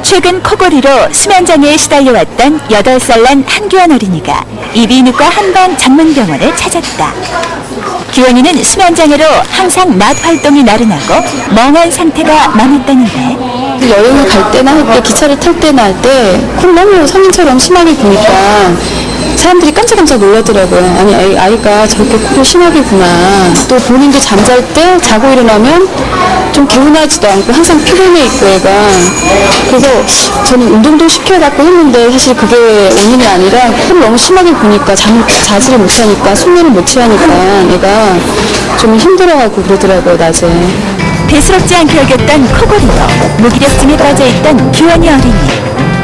최근 코골이로 수면장애에 시달려왔던 8살 난 한규원 어린이가 이비인후과 한방 전문병원을 찾았다. 규원이는 수면장애로 항상 낮 활동이 나른하고 멍한 상태가 많았다는데, 여행을 갈 때나 할 때, 기차를 탈 때나 할 때 코를 너무 성인처럼 심하게 보니까 사람들이 깜짝깜짝 놀라더라고요. 아니, 아이가 저렇게 코를 심하게 구나. 또 본인도 잠잘 때 자고 일어나면 좀 개운하지도 않고 항상 피곤해 있고 애가. 그래서 저는 운동도 시켜갖고 했는데 사실 그게 원인이 아니라 코를 너무 심하게 보니까 자지를 못하니까 숙면을 못 취하니까 애가 좀 힘들어하고 그러더라고요, 낮에. 대수롭지 않게 여겼던 코골이로 무기력증에 빠져있던 규원이 어린이.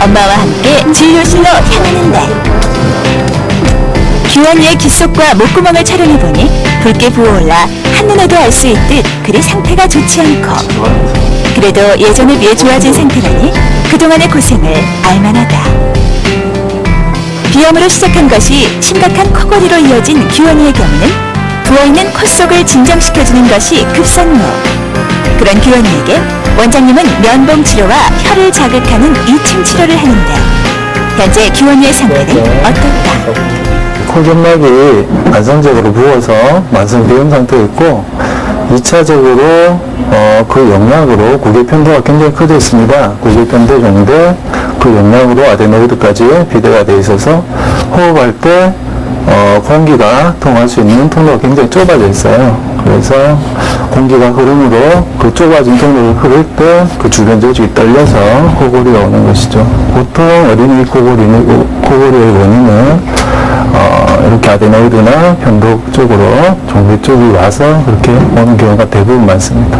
엄마와 함께 진료실로 향하는데, 규원이의 귓속과 목구멍을 촬영해보니 붉게 부어올라 한눈에도 알 수 있듯 그리 상태가 좋지 않고, 그래도 예전에 비해 좋아진 상태라니 그동안의 고생을 알만하다. 비염으로 시작한 것이 심각한 코골이로 이어진 규원이의 경우는 부어있는 코 속을 진정시켜주는 것이 급선무. 그런 규원이에게 원장님은 면봉 치료와 혀를 자극하는 2층 치료를 하는데, 현재 규원이의 상태는 어떨까? 코점막이 만성적으로 부어서 만성 비염 상태에 있고, 2차적으로 그 영향으로 고개 편도가 굉장히 커져 있습니다. 고개 편도 정도 그 영향으로 아데노이드까지 비대가 되어 있어서 호흡할 때 공기가 통할 수 있는 통로가 굉장히 좁아져 있어요. 그래서 공기가 흐름으로 그 좁아진 통로를 흐를 때 그 주변 조직이 떨려서 코골이가 오는 것이죠. 보통 어린이 코골이의 원인은 이렇게 아데노이드나 편도 쪽으로 종괴 쪽이 와서 그렇게 오는 경우가 대부분 많습니다.